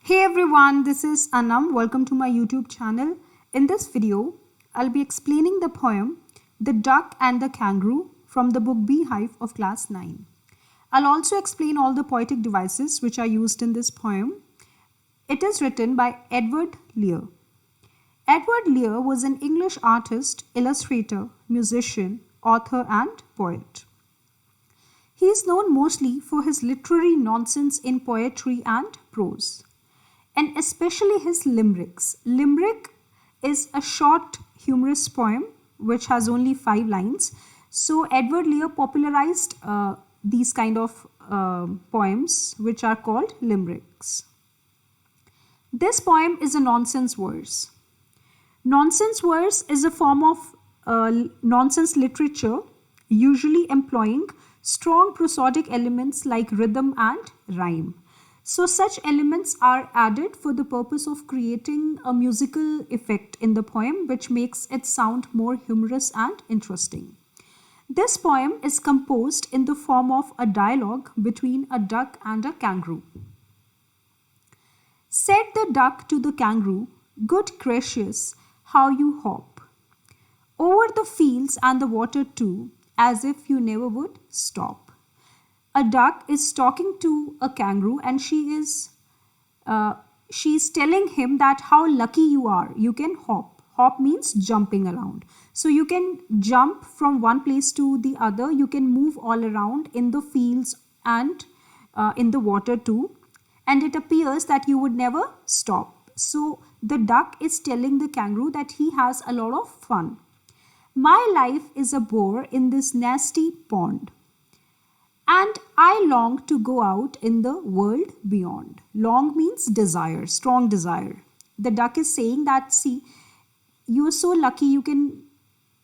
Hey everyone, this is Anam. Welcome to my YouTube channel. In this video, I'll be explaining the poem The Duck and the Kangaroo from the book Beehive of class 9. I'll also explain all the poetic devices which are used in this poem. It is written by Edward Lear. Edward Lear was an English artist, illustrator, musician, author and poet. He is known mostly for his literary nonsense in poetry and prose, and especially his limericks. Limerick is a short, humorous poem which has only 5 lines. So Edward Lear popularized these kind of poems which are called limericks. This poem is a nonsense verse. Nonsense verse is a form of nonsense literature, usually employing strong prosodic elements like rhythm and rhyme. So such elements are added for the purpose of creating a musical effect in the poem which makes it sound more humorous and interesting. This poem is composed in the form of a dialogue between a duck and a kangaroo. Said the duck to the kangaroo, "Good gracious, how you hop over the fields and the water too, as if you never would stop." A duck is talking to a kangaroo and she's telling him that how lucky you are. You can hop. Hop means jumping around. So you can jump from one place to the other. You can move all around in the fields and in the water too. And it appears that you would never stop. So the duck is telling the kangaroo that he has a lot of fun. My life is a bore in this nasty pond, and I long to go out in the world beyond. Long means desire, strong desire. The duck is saying that, see, you are so lucky you can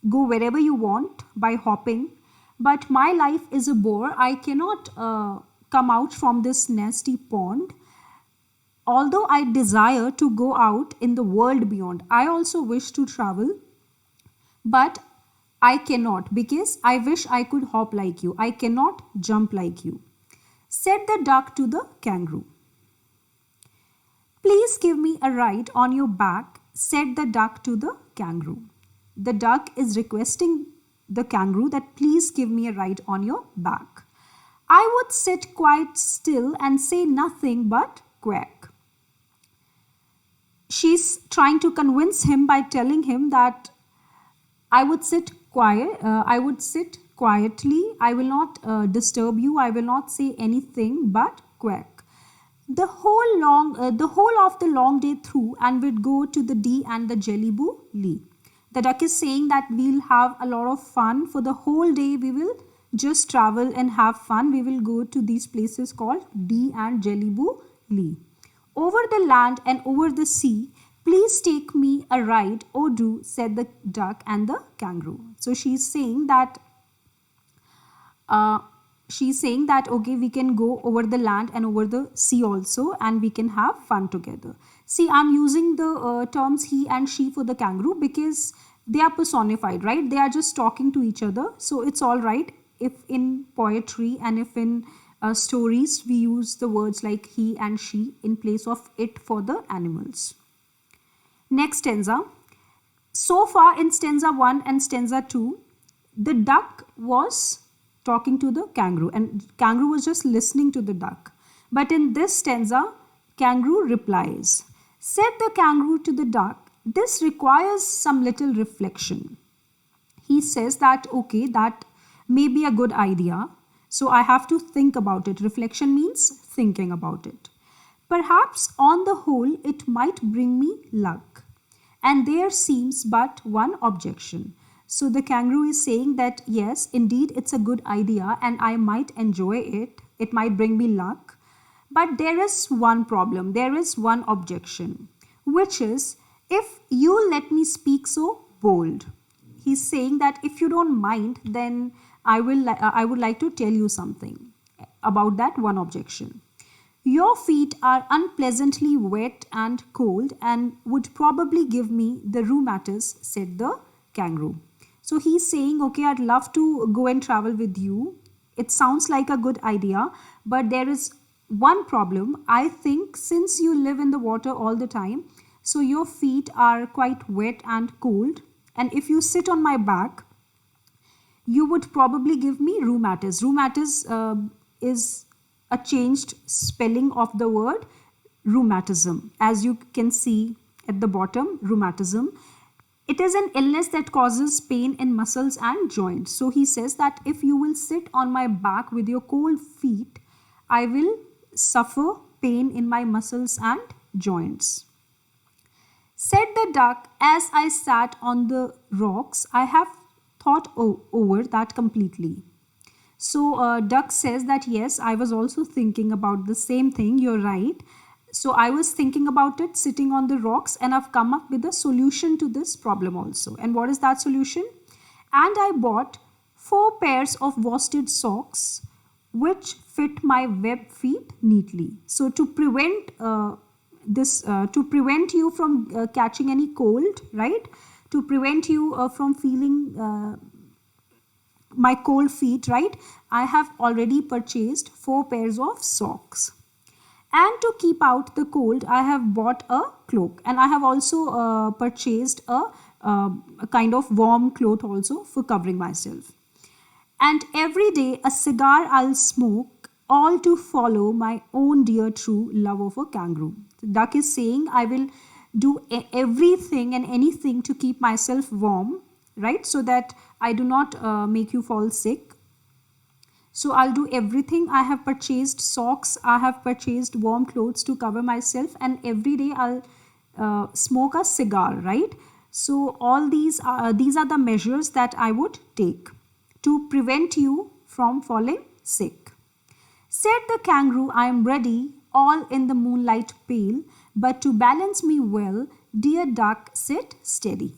go wherever you want by hopping, but my life is a bore. I cannot come out from this nasty pond. Although I desire to go out in the world beyond, I also wish to travel, but I cannot, because I wish I could hop like you. I cannot jump like you. Said the duck to the kangaroo. Please give me a ride on your back, said the duck to the kangaroo. The duck is requesting the kangaroo that please give me a ride on your back. I would sit quite still and say nothing but quack. She's trying to convince him by telling him that I would sit quietly. I will not disturb you. I will not say anything but quack. The whole of the long day through, and we'd go to the D and the Jellyboo Lee. The duck is saying that we'll have a lot of fun for the whole day. We will just travel and have fun. We will go to these places called D and Jellyboo Lee. Over the land and over the sea, please take me a ride, oh do, said the duck and the kangaroo. So she's saying that okay, we can go over the land and over the sea also, and we can have fun together. See, I'm using the terms he and she for the kangaroo because they are personified, right? They are just talking to each other. So it's all right if in poetry and if in stories we use the words like he and she in place of it for the animals. Next stanza. So far in stanza 1 and stanza 2, the duck was talking to the kangaroo and kangaroo was just listening to the duck. But in this stanza, kangaroo replies. Said the kangaroo to the duck, this requires some little reflection. He says that, okay, that may be a good idea. So I have to think about it. Reflection means thinking about it. Perhaps on the whole, it might bring me luck. And there seems but one objection. So the kangaroo is saying that yes, indeed, it's a good idea and I might enjoy it. It might bring me luck. But there is one problem. There is one objection, which is if you let me speak so bold. He's saying that if you don't mind, then I would like to tell you something about that one objection. Your feet are unpleasantly wet and cold and would probably give me the rheumatis, said the kangaroo. So he's saying, okay, I'd love to go and travel with you. It sounds like a good idea, but there is one problem. I think since you live in the water all the time, so your feet are quite wet and cold. And if you sit on my back, you would probably give me rheumatis. Rheumatis is a changed spelling of the word rheumatism. As you can see at the bottom, rheumatism. It is an illness that causes pain in muscles and joints. So he says that if you will sit on my back with your cold feet, I will suffer pain in my muscles and joints. Said the duck, as I sat on the rocks, I have thought over that completely. So duck says that yes, I was also thinking about the same thing, you're right. So I was thinking about it sitting on the rocks, and I've come up with a solution to this problem also. And what is that solution? And I bought 4 pairs of worsted socks which fit my web feet neatly. So to prevent to prevent you from catching any cold, right? To prevent you from feeling my cold feet, right? I have already purchased 4 pairs of socks. And to keep out the cold, I have bought a cloak, and I have also purchased a kind of warm cloth also for covering myself. And every day a cigar I'll smoke, all to follow my own dear true love of a kangaroo. The duck is saying, I will do everything and anything to keep myself warm, right? So that I do not make you fall sick. So I'll do everything. I have purchased socks, I have purchased warm clothes to cover myself, and every day I'll smoke a cigar, right? So all these are the measures that I would take to prevent you from falling sick. Said the kangaroo, I am ready, all in the moonlight pale, but to balance me well, dear duck, sit steady.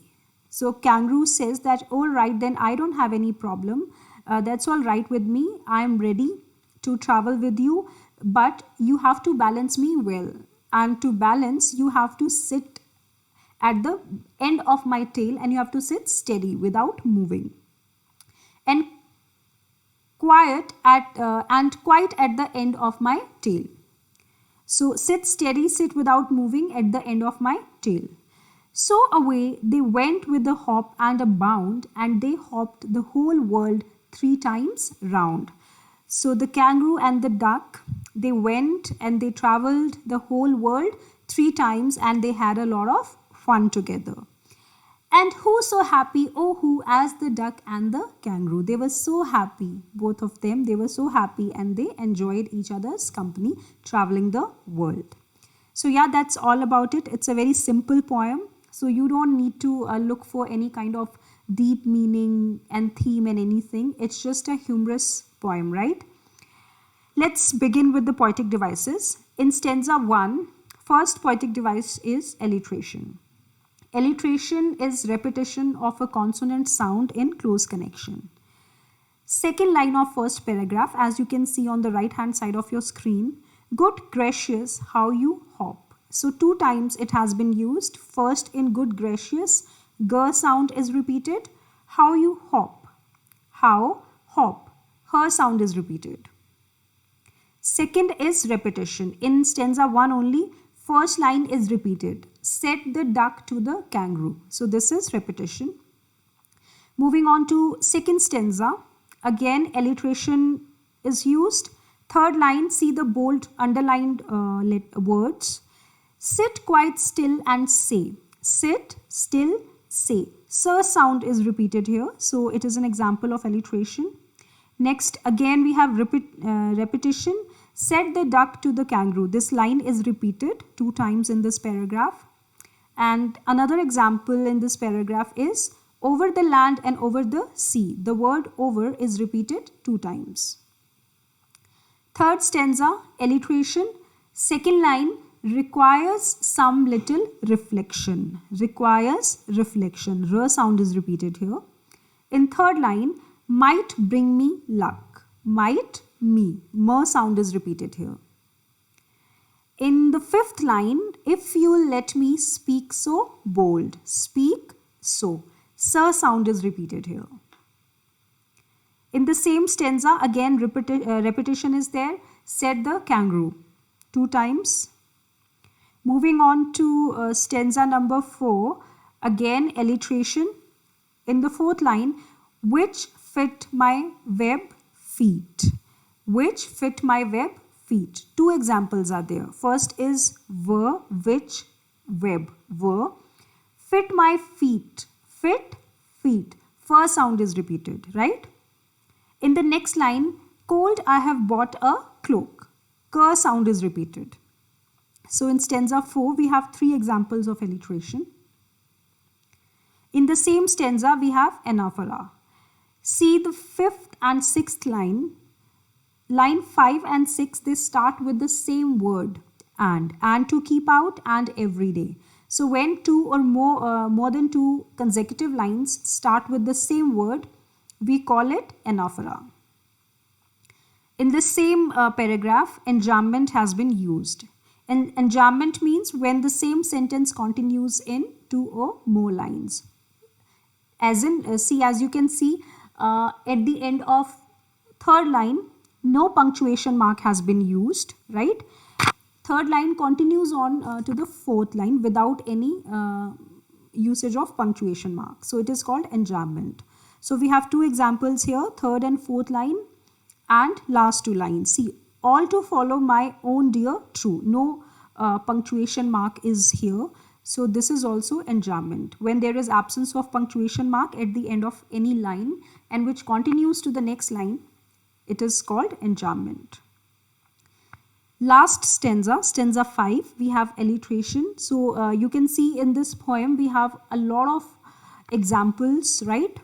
So kangaroo says that, all right, then I don't have any problem. That's all right with me. I am ready to travel with you, but you have to balance me well. And to balance, you have to sit at the end of my tail, and you have to sit steady without moving. And quite at the end of my tail. So sit steady, sit without moving at the end of my tail. So away they went with a hop and a bound, and they hopped the whole world 3 times round. So the kangaroo and the duck, they went and they traveled the whole world 3 times, and they had a lot of fun together. And who so happy, oh who, as the duck and the kangaroo. They were so happy, both of them, they were so happy, and they enjoyed each other's company traveling the world. So yeah, that's all about it. It's a very simple poem. So you don't need to look for any kind of deep meaning and theme and anything. It's just a humorous poem, right? Let's begin with the poetic devices. In stanza 1, first poetic device is alliteration. Alliteration is repetition of a consonant sound in close connection. Second line of first paragraph, as you can see on the right hand side of your screen, good gracious, how you hop. So 2 times it has been used. First in good gracious, G sound is repeated. How you hop. How, hop. Her sound is repeated. Second is repetition. In stanza 1 only, first line is repeated. Said the duck to the kangaroo. So this is repetition. Moving on to second stanza. Again, alliteration is used. Third line, see the bold underlined words. Sit quite still and say. Sit, still, say. Sir sound is repeated here. So it is an example of alliteration. Next, again we have repetition. Said the duck to the kangaroo. This line is repeated 2 times in this paragraph. And another example in this paragraph is over the land and over the sea. The word over is repeated 2 times. Third stanza, alliteration. Second line, requires some little reflection. Requires reflection. R sound is repeated here. In third line, might bring me luck. Might, me. M sound is repeated here. In the fifth line, if you'll let me speak so bold. Speak so. Sir sound is repeated here. In the same stanza, again repetition is there. said the kangaroo. 2 times. Moving on to stanza number 4. Again, alliteration. In the 4th line, which fit my web feet. Which fit my web feet. 2 examples are there. First is were, which, web, were. Fit my feet. Fit, feet. First sound is repeated, right? In the next line, cold I have bought a cloak. K sound is repeated. So in stanza 4, we have 3 examples of alliteration. In the same stanza, we have anaphora. See the 5th and 6th line. Line 5 and 6, they start with the same word, and to keep out, and every day. So when 2 or more than 2 consecutive lines start with the same word, we call it anaphora. In the same paragraph, enjambment has been used. And enjambment means when the same sentence continues in 2 or more lines. As in, see, as you can see, at the end of 3rd line, no punctuation mark has been used, right? 3rd line continues on to the 4th line without any usage of punctuation mark. So it is called enjambment. So we have 2 examples here, 3rd and 4th line and last 2 lines. See, all to follow my own dear true. No punctuation mark is here. So this is also enjambment. When there is absence of punctuation mark at the end of any line and which continues to the next line, it is called enjambment. Last stanza, stanza 5, we have alliteration. So you can see in this poem we have a lot of examples, right?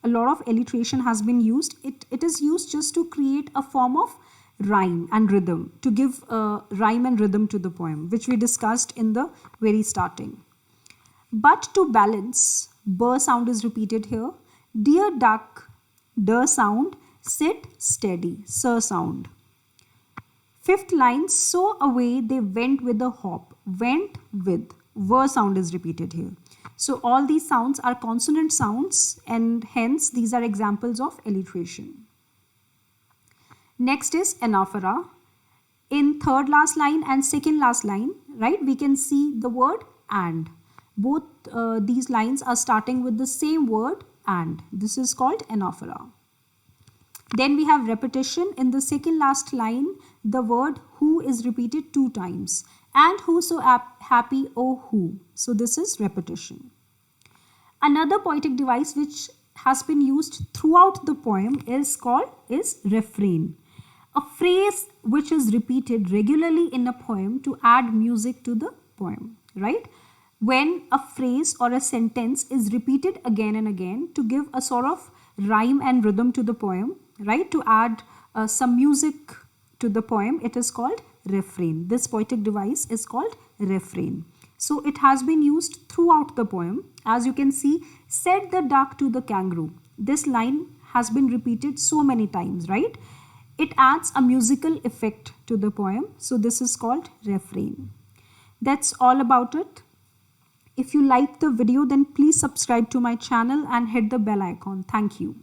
A lot of alliteration has been used. It is used just to create a form of rhyme and rhythm, to give rhyme and rhythm to the poem, which we discussed in the very starting. But to balance, b sound is repeated here. Dear duck, d sound, sit steady, s sound. 5th line, so away they went with a hop, went with, v sound is repeated here. So all these sounds are consonant sounds and hence these are examples of alliteration. Next is anaphora. In 3rd last line and 2nd last line, right, we can see the word and. Both these lines are starting with the same word and. This is called anaphora. Then we have repetition. In the 2nd last line, the word who is repeated 2 times. And who so happy, oh who. So this is repetition. Another poetic device which has been used throughout the poem is refrain. A phrase which is repeated regularly in a poem to add music to the poem, right? When a phrase or a sentence is repeated again and again to give a sort of rhyme and rhythm to the poem, right? To add some music to the poem, it is called refrain. This poetic device is called refrain. So it has been used throughout the poem. As you can see, said the duck to the kangaroo. This line has been repeated so many times, right? It adds a musical effect to the poem. So this is called refrain. That's all about it. If you liked the video, then please subscribe to my channel and hit the bell icon. Thank you.